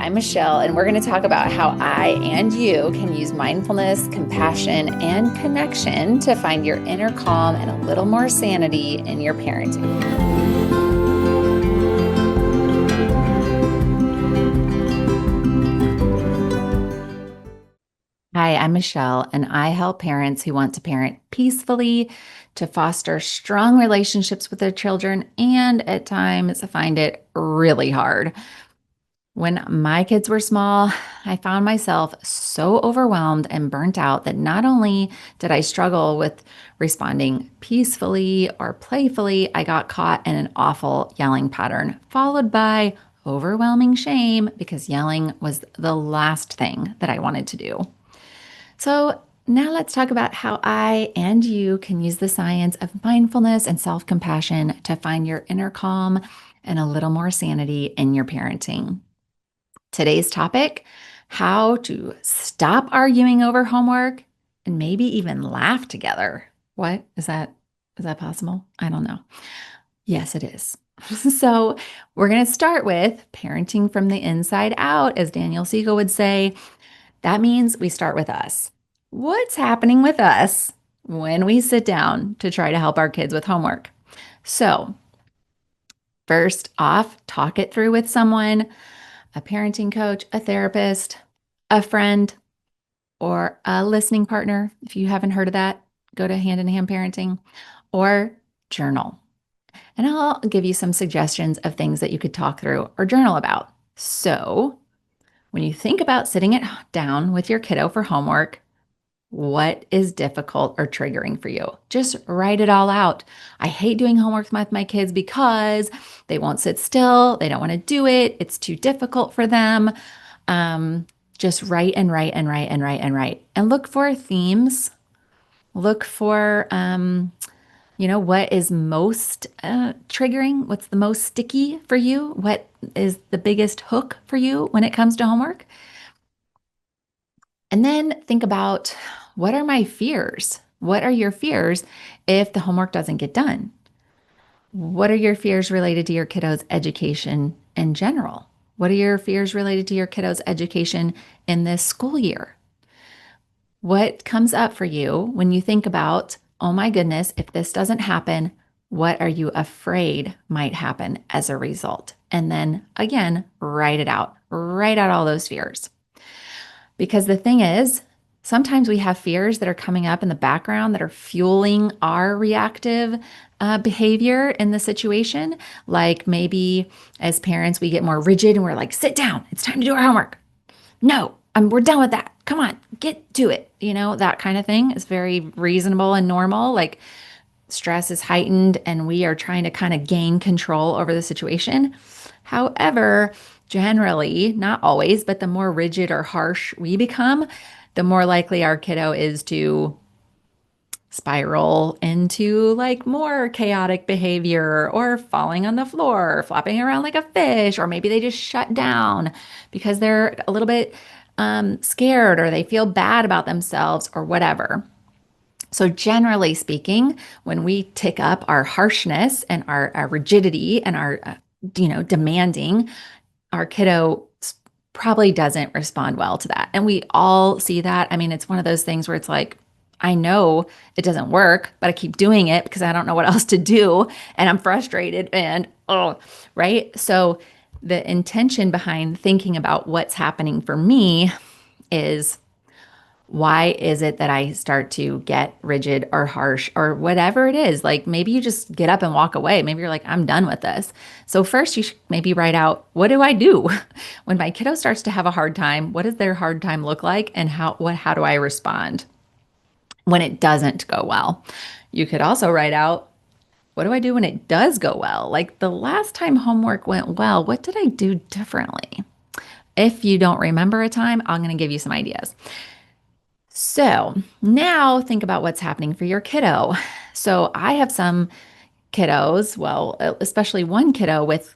I'm Michelle, and we're going to talk about how I and you can use mindfulness, compassion, and connection to find your inner calm and a little more sanity in your parenting. Hi, I'm Michelle, and I help parents who want to parent peacefully, to foster strong relationships with their children, and at times find it really hard. When my kids were small, I found myself so overwhelmed and burnt out that not only did I struggle with responding peacefully or playfully, I got caught in an awful yelling pattern, followed by overwhelming shame because yelling was the last thing that I wanted to do. So, now let's talk about how I and you can use the science of mindfulness and self compassion to find your inner calm and a little more sanity in your parenting. Today's topic: how to stop arguing over homework and maybe even laugh together. What is that possible? I don't know. Yes, it is. So, we're going to start with parenting from the inside out, as Daniel Siegel would say. That means we start with us. What's happening with us when we sit down to try to help our kids with homework? So, first off, talk it through with someone: a parenting coach, a therapist, a friend, or a listening partner. If you haven't heard of that, go to Hand in Hand Parenting, or journal. And I'll give you some suggestions of things that you could talk through or journal about. So, when you think about sitting it down with your kiddo for homework, what is difficult or triggering for you? Just write it all out. I hate doing homework with my kids because they won't sit still. They don't want to do it. It's too difficult for them. Just write and write and write and write and write. And look for themes. Look for, what is most triggering? What's the most sticky for you? What is the biggest hook for you when it comes to homework? And then think about, what are my fears? What are your fears if the homework doesn't get done? What are your fears related to your kiddo's education in general? What are your fears related to your kiddo's education in this school year? What comes up for you when you think about, oh my goodness, if this doesn't happen, what are you afraid might happen as a result? And then again, write it out. Write out all those fears. Because the thing is, sometimes we have fears that are coming up in the background that are fueling our reactive behavior in the situation. Like maybe as parents, we get more rigid and we're like, sit down, it's time to do our homework. No, we're done with that. Come on, get to it. That kind of thing is very reasonable and normal. Like stress is heightened and we are trying to kind of gain control over the situation. However, generally, not always, but the more rigid or harsh we become, the more likely our kiddo is to spiral into like more chaotic behavior or falling on the floor, flopping around like a fish, or maybe they just shut down because they're a little bit scared or they feel bad about themselves or whatever. So generally speaking, when we tick up our harshness and our rigidity and our, demanding, our kiddo probably doesn't respond well to that. And we all see that. I mean, it's one of those things where it's like, I know it doesn't work, but I keep doing it because I don't know what else to do. And I'm frustrated and, oh, right? So the intention behind thinking about what's happening for me is, why is it that I start to get rigid or harsh or whatever it is? Like maybe you just get up and walk away. Maybe you're like, I'm done with this. So first you should maybe write out, what do I do when my kiddo starts to have a hard time? What does their hard time look like? And how do I respond when it doesn't go well? You could also write out, what do I do when it does go well? Like the last time homework went well, what did I do differently? If you don't remember a time, I'm going to give you some ideas. So now think about what's happening for your kiddo. So I have some kiddos, well, especially one kiddo with,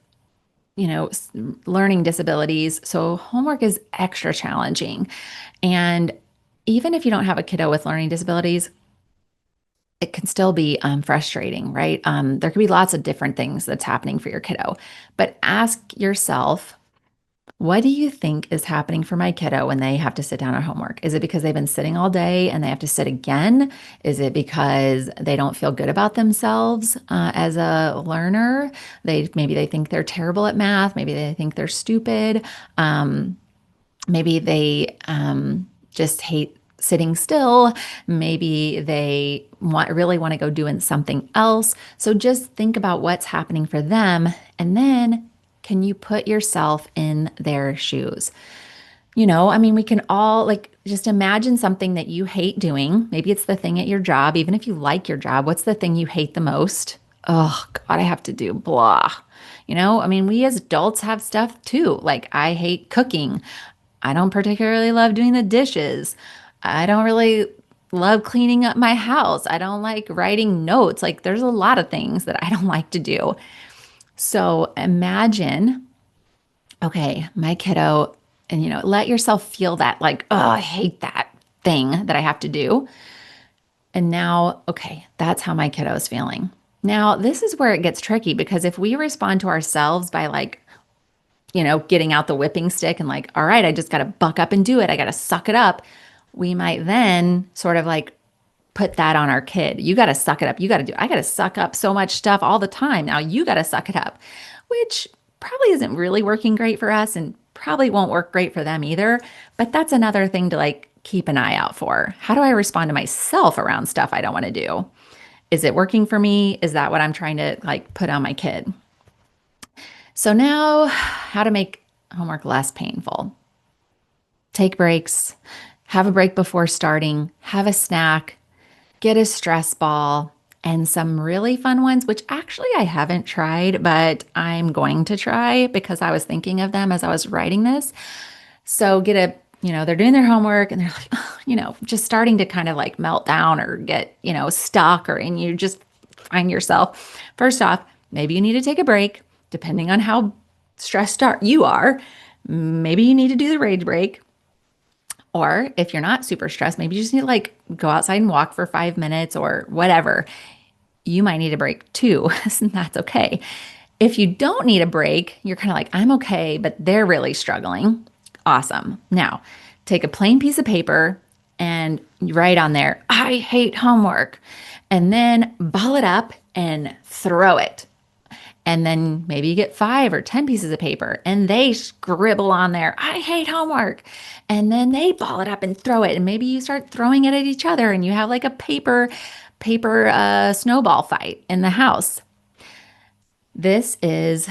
learning disabilities. So homework is extra challenging. And even if you don't have a kiddo with learning disabilities, it can still be frustrating, right? There could be lots of different things that's happening for your kiddo. But ask yourself, What do you think is happening for my kiddo when they have to sit down at homework? Is it because they've been sitting all day and they have to sit again? Is it because they don't feel good about themselves as a learner? Maybe they think they're terrible at math. Maybe they think they're stupid. Um, Maybe they just hate sitting still. Maybe they really want to go doing something else. So just think about what's happening for them, and then can you put yourself in their shoes? I mean, we can all like just imagine something that you hate doing. Maybe it's the thing at your job. Even if you like your job, what's the thing you hate the most? Oh, God, I have to do blah. I mean, we as adults have stuff too. Like, I hate cooking. I don't particularly love doing the dishes. I don't really love cleaning up my house. I don't like writing notes. Like, there's a lot of things that I don't like to do. So imagine, okay, my kiddo, and let yourself feel that, like, oh, I hate that thing that I have to do. And now, okay, that's how my kiddo is feeling. Now, this is where it gets tricky because if we respond to ourselves by like, getting out the whipping stick and like, all right, I just got to buck up and do it. I got to suck it up. We might then sort of like put that on our kid. You got to suck it up. I got to suck up so much stuff all the time. Now you got to suck it up, which probably isn't really working great for us and probably won't work great for them either. But that's another thing to like keep an eye out for. How do I respond to myself around stuff I don't want to do? Is it working for me? Is that what I'm trying to like put on my kid? So now, how to make homework less painful. Take breaks, have a break before starting, have a snack, get a stress ball, and some really fun ones, which actually I haven't tried, but I'm going to try because I was thinking of them as I was writing this. So they're doing their homework and they're like, just starting to kind of like melt down or get, stuck, and you just find yourself. First off, maybe you need to take a break, depending on how stressed out you are. Maybe you need to do the rage break. Or if you're not super stressed, maybe you just need to like go outside and walk for 5 minutes or whatever. You might need a break too, and that's okay. If you don't need a break, you're kind of like, I'm okay, but they're really struggling. Awesome. Now, take a plain piece of paper and write on there, I hate homework. And then ball it up and throw it. And then maybe you get 5 or 10 pieces of paper and they scribble on there, I hate homework. And then they ball it up and throw it. And maybe you start throwing it at each other and you have like a paper snowball fight in the house. This is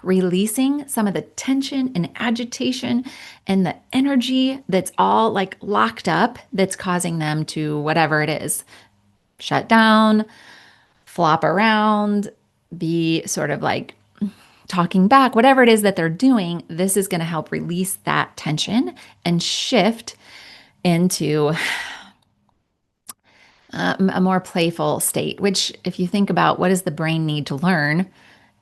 releasing some of the tension and agitation and the energy that's all like locked up that's causing them to whatever it is, shut down, flop around, be sort of like talking back, whatever it is that they're doing. This is going to help release that tension and shift into a more playful state, which, if you think about what does the brain need to learn,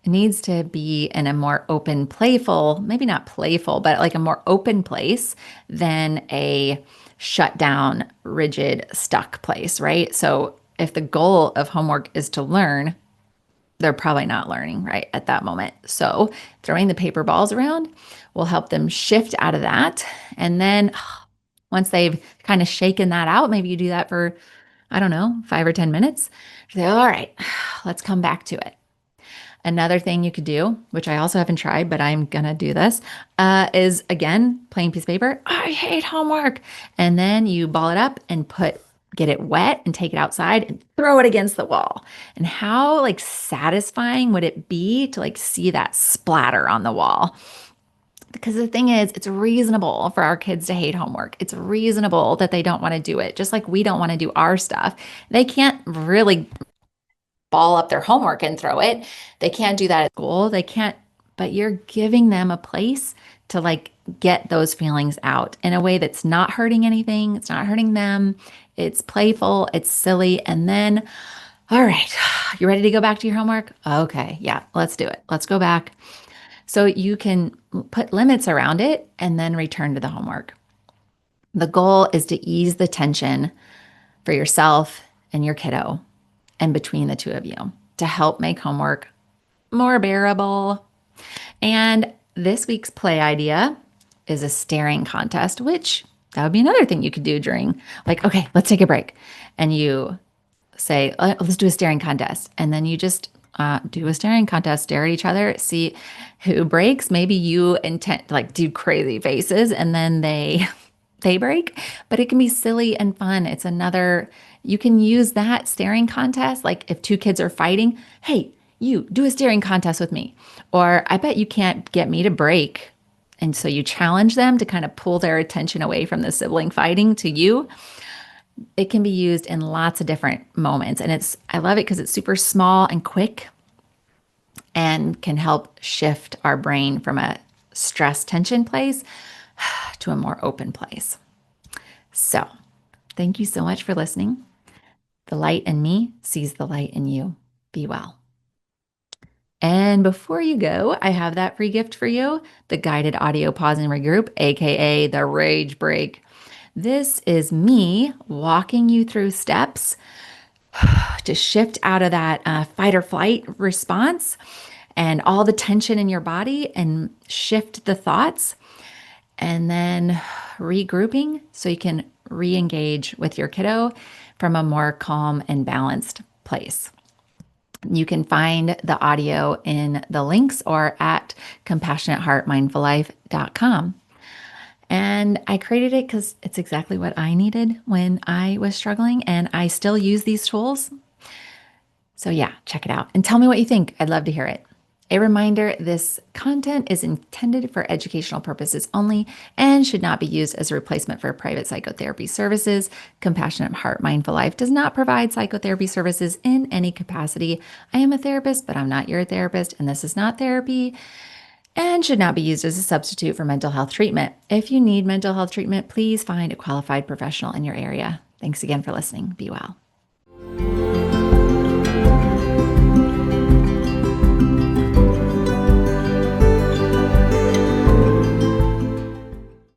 it needs to be in a more open, playful, maybe not playful, but like a more open place than a shut down, rigid, stuck place, right? So if the goal of homework is to learn, they're probably not learning right at that moment. So throwing the paper balls around will help them shift out of that. And then once they've kind of shaken that out, maybe you do that for, I don't know, 5 or 10 minutes. Say, all right, let's come back to it. Another thing you could do, which I also haven't tried, but I'm going to do this, is again, plain piece of paper. I hate homework. And then you ball it up and get it wet and take it outside and throw it against the wall. And how like satisfying would it be to like see that splatter on the wall? Because the thing is, it's reasonable for our kids to hate homework. It's reasonable that they don't want to do it, just like we don't want to do our stuff. They can't really ball up their homework and throw it. They can't do that at school. They can't, but you're giving them a place to like get those feelings out in a way that's not hurting anything. It's not hurting them. It's playful, it's silly. And then, all right, you ready to go back to your homework? Okay, yeah, let's do it. Let's go back. So you can put limits around it and then return to the homework. The goal is to ease the tension for yourself and your kiddo and between the two of you to help make homework more bearable. And this week's play idea is a staring contest, which that would be another thing you could do during, like, okay, let's take a break. And you say, let's do a staring contest. And then you just do a staring contest, stare at each other, see who breaks. Maybe you intend like do crazy faces and then they break, but it can be silly and fun. It's another, you can use that staring contest. Like if two kids are fighting, hey, you do a staring contest with me. Or I bet you can't get me to break. And so you challenge them to kind of pull their attention away from the sibling fighting to you. It can be used in lots of different moments. And I love it because it's super small and quick and can help shift our brain from a stress tension place to a more open place. So, thank you so much for listening. The light in me sees the light in you. Be well. And before you go, I have that free gift for you, the guided audio pause and regroup, aka the rage break. This is me walking you through steps to shift out of that fight or flight response and all the tension in your body and shift the thoughts, and then regrouping so you can re-engage with your kiddo from a more calm and balanced place. You can find the audio in the links or at compassionateheartmindfullife.com. And I created it because it's exactly what I needed when I was struggling, and I still use these tools. So yeah, check it out and tell me what you think. I'd love to hear it. A reminder, this content is intended for educational purposes only and should not be used as a replacement for private psychotherapy services. Compassionate Heart Mindful Life does not provide psychotherapy services in any capacity. I am a therapist, but I'm not your therapist, and this is not therapy and should not be used as a substitute for mental health treatment. If you need mental health treatment, please find a qualified professional in your area. Thanks again for listening. Be well.